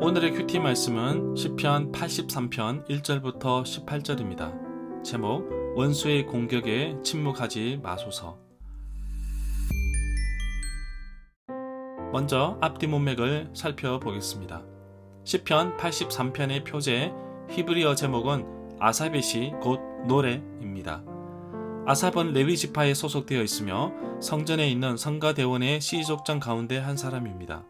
오늘의 큐티 말씀은 시편 83편 1절부터 18절입니다. 제목 원수의 공격에 침묵하지 마소서. 먼저 앞뒤 문맥을 살펴보겠습니다. 시편 83편의 표제 히브리어 제목은 아삽의 시 곧 노래입니다. 아삽은 레위 지파에 소속되어 있으며 성전에 있는 성가대원의 시족장 가운데 한 사람입니다.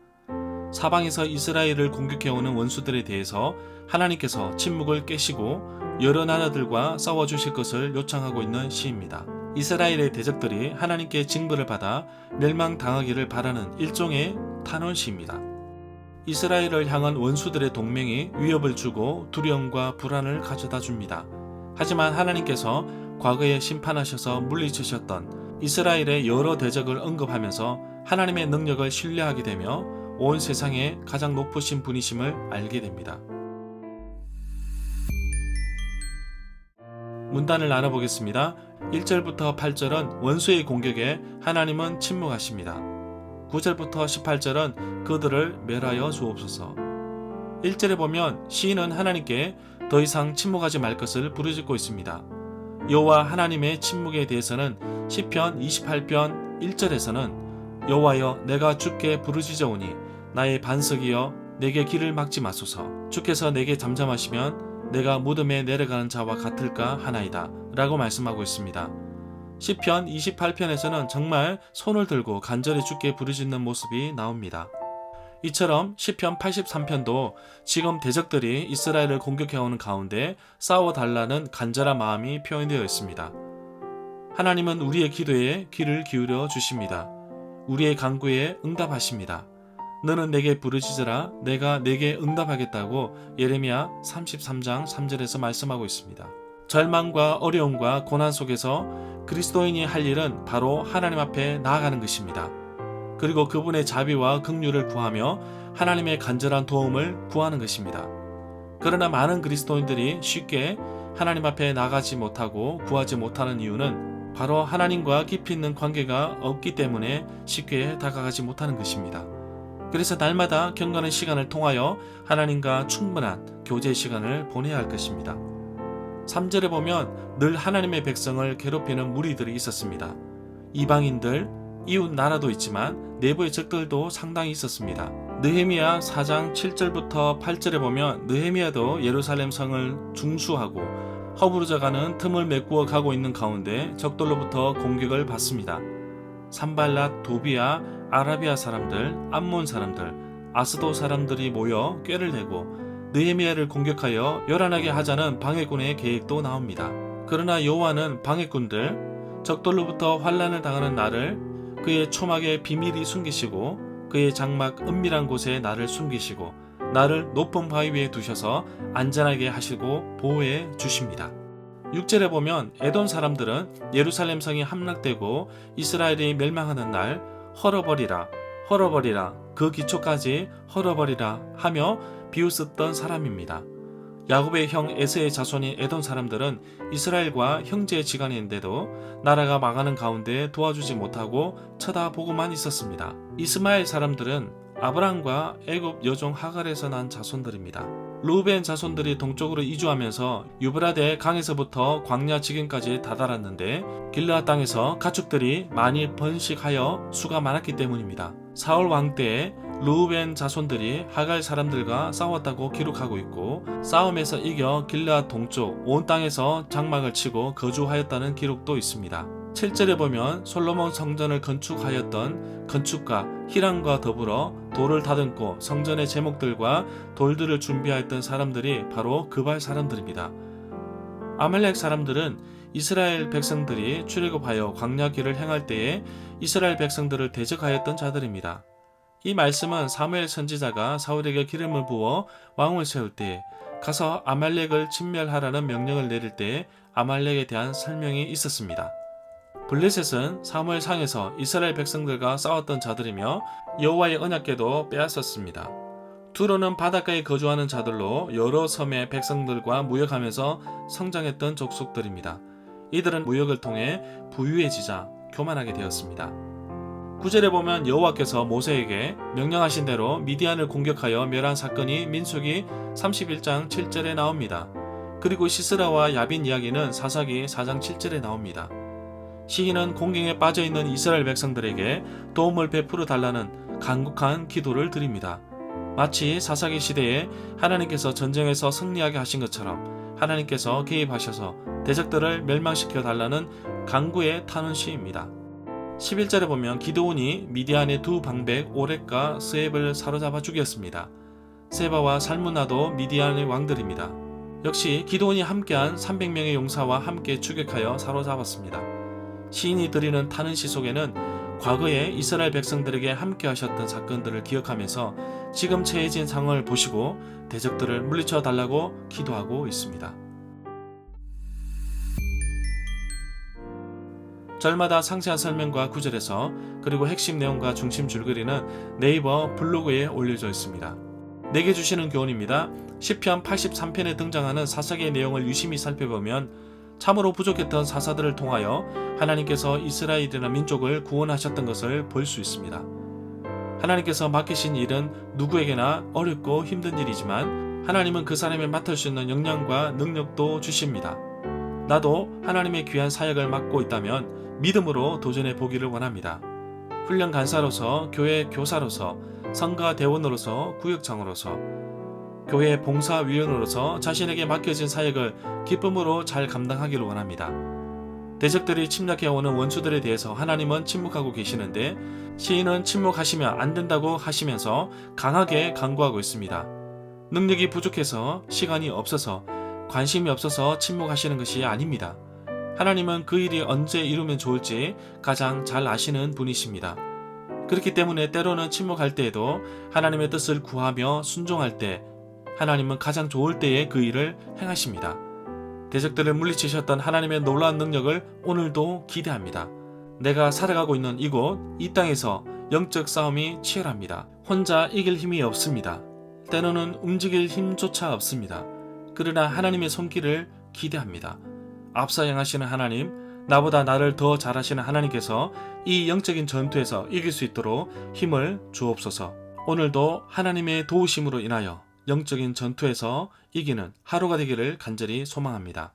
사방에서 이스라엘을 공격해오는 원수들에 대해서 하나님께서 침묵을 깨시고 여러 나라들과 싸워주실 것을 요청하고 있는 시입니다. 이스라엘의 대적들이 하나님께 징벌을 받아 멸망당하기를 바라는 일종의 탄원시입니다. 이스라엘을 향한 원수들의 동맹이 위협을 주고 두려움과 불안을 가져다 줍니다. 하지만 하나님께서 과거에 심판하셔서 물리치셨던 이스라엘의 여러 대적을 언급하면서 하나님의 능력을 신뢰하게 되며 온 세상에 가장 높으신 분이심을 알게 됩니다. 문단을 나눠보겠습니다. 1절부터 8절은 원수의 공격에 하나님은 침묵하십니다. 9절부터 18절은 그들을 멸하여 주옵소서. 1절에 보면 시인은 하나님께 더 이상 침묵하지 말 것을 부르짖고 있습니다. 여호와 하나님의 침묵에 대해서는 시편 28편 1절에서는 여호와여 내가 주께 부르짖어오니 나의 반석이여 내게 길을 막지 마소서. 주께서 내게 잠잠하시면 내가 무덤에 내려가는 자와 같을까 하나이다 라고 말씀하고 있습니다. 시편 28편에서는 정말 손을 들고 간절히 주께 부르짖는 모습이 나옵니다. 이처럼 시편 83편도 지금 대적들이 이스라엘을 공격해오는 가운데 싸워달라는 간절한 마음이 표현되어 있습니다. 하나님은 우리의 기도에 귀를 기울여 주십니다. 우리의 간구에 응답하십니다. 너는 내게 부르짖으라 내가 내게 응답하겠다고 예레미야 33장 3절에서 말씀하고 있습니다. 절망과 어려움과 고난 속에서 그리스도인이 할 일은 바로 하나님 앞에 나아가는 것입니다. 그리고 그분의 자비와 긍휼을 구하며 하나님의 간절한 도움을 구하는 것입니다. 그러나 많은 그리스도인들이 쉽게 하나님 앞에 나가지 못하고 구하지 못하는 이유는 바로 하나님과 깊이 있는 관계가 없기 때문에 쉽게 다가가지 못하는 것입니다. 그래서 날마다 경건한 시간을 통하여 하나님과 충분한 교제 시간을 보내야 할 것입니다. 3절에 보면 늘 하나님의 백성을 괴롭히는 무리들이 있었습니다. 이방인들, 이웃 나라도 있지만 내부의 적들도 상당히 있었습니다. 느헤미야 4장 7절부터 8절에 보면 느헤미야도 예루살렘 성을 중수하고 허부르져가는 틈을 메꾸어 가고 있는 가운데 적들로부터 공격을 받습니다. 산발랏, 도비아, 아라비아 사람들, 암몬 사람들, 아스도 사람들이 모여 꾀를 내고 느헤미야를 공격하여 요란하게 하자는 방해꾼의 계획도 나옵니다. 그러나 여호와는 방해꾼들, 적들로부터 환난을 당하는 나를 그의 초막에 비밀히 숨기시고 그의 장막 은밀한 곳에 나를 숨기시고 나를 높은 바위 위에 두셔서 안전하게 하시고 보호해 주십니다. 6절에 보면 에돔 사람들은 예루살렘 성이 함락되고 이스라엘이 멸망하는 날 헐어버리라 헐어버리라 그 기초까지 헐어버리라 하며 비웃었던 사람입니다. 야곱의 형 에서의 자손인 에돔 사람들은 이스라엘과 형제지간인데도 나라가 망하는 가운데 도와주지 못하고 쳐다보고만 있었습니다. 이스마엘 사람들은 아브람과 애굽 여종 하갈에서 난 자손들입니다. 르우벤 자손들이 동쪽으로 이주하면서 유브라데 강에서부터 광야 지경까지 다다랐는데 길르앗 땅에서 가축들이 많이 번식하여 수가 많았기 때문입니다. 사울 왕 때에 르우벤 자손들이 하갈 사람들과 싸웠다고 기록하고 있고 싸움에서 이겨 길르앗 동쪽 온 땅에서 장막을 치고 거주하였다는 기록도 있습니다. 7절에 보면 솔로몬 성전을 건축하였던 건축가 히람과 더불어 돌을 다듬고 성전의 제목들과 돌들을 준비하였던 사람들이 바로 그발 사람들입니다. 아말렉 사람들은 이스라엘 백성들이 출애굽하여 광야길을 행할 때에 이스라엘 백성들을 대적하였던 자들입니다. 이 말씀은 사무엘 선지자가 사울에게 기름을 부어 왕을 세울 때 가서 아말렉을 진멸하라는 명령을 내릴 때 아말렉에 대한 설명이 있었습니다. 블레셋은 사무엘상에서 이스라엘 백성들과 싸웠던 자들이며 여호와의 언약궤도 빼앗았습니다. 두로는 바닷가에 거주하는 자들로 여러 섬의 백성들과 무역하면서 성장했던 족속들입니다. 이들은 무역을 통해 부유해지자 교만하게 되었습니다. 9절에 보면 여호와께서 모세에게 명령하신 대로 미디안을 공격하여 멸한 사건이 민수기 31장 7절에 나옵니다. 그리고 시스라와 야빈 이야기는 사사기 4장 7절에 나옵니다. 시인은 공경에 빠져있는 이스라엘 백성들에게 도움을 베풀어 달라는 간곡한 기도를 드립니다. 마치 사사기 시대에 하나님께서 전쟁에서 승리하게 하신 것처럼 하나님께서 개입하셔서 대적들을 멸망시켜 달라는 간구에 타는 시입니다. 11절에 보면 기드온이 미디안의 두 방백 오렉과 스앱을 사로잡아 죽였습니다. 세바와 살무나도 미디안의 왕들입니다. 역시 기드온이 함께한 300명의 용사와 함께 추격하여 사로잡았습니다. 시인이 드리는 타는 시 속에는 과거에 이스라엘 백성들에게 함께 하셨던 사건들을 기억하면서 지금 처해진 상황을 보시고 대적들을 물리쳐 달라고 기도하고 있습니다. 절마다 상세한 설명과 구절에서 그리고 핵심 내용과 중심 줄거리는 네이버 블로그에 올려져 있습니다. 내게 주시는 교훈입니다. 시편 83편에 등장하는 사사기의 내용을 유심히 살펴보면 참으로 부족했던 사사들을 통하여 하나님께서 이스라엘이라는 민족을 구원하셨던 것을 볼 수 있습니다. 하나님께서 맡기신 일은 누구에게나 어렵고 힘든 일이지만 하나님은 그 사람이 맡을 수 있는 역량과 능력도 주십니다. 나도 하나님의 귀한 사역을 맡고 있다면 믿음으로 도전해 보기를 원합니다. 훈련 간사로서, 교회 교사로서, 성가 대원으로서, 구역장으로서, 교회 봉사위원으로서 자신에게 맡겨진 사역을 기쁨으로 잘 감당하기를 원합니다. 대적들이 침략해오는 원수들에 대해서 하나님은 침묵하고 계시는데 시인은 침묵하시면 안 된다고 하시면서 강하게 간구하고 있습니다. 능력이 부족해서, 시간이 없어서, 관심이 없어서 침묵하시는 것이 아닙니다. 하나님은 그 일이 언제 이루면 좋을지 가장 잘 아시는 분이십니다. 그렇기 때문에 때로는 침묵할 때에도 하나님의 뜻을 구하며 순종할 때 하나님은 가장 좋을 때에 그 일을 행하십니다. 대적들을 물리치셨던 하나님의 놀라운 능력을 오늘도 기대합니다. 내가 살아가고 있는 이곳, 이 땅에서 영적 싸움이 치열합니다. 혼자 이길 힘이 없습니다. 때로는 움직일 힘조차 없습니다. 그러나 하나님의 손길을 기대합니다. 앞서 행하시는 하나님, 나보다 나를 더 잘하시는 하나님께서 이 영적인 전투에서 이길 수 있도록 힘을 주옵소서. 오늘도 하나님의 도우심으로 인하여 영적인 전투에서 이기는 하루가 되기를 간절히 소망합니다.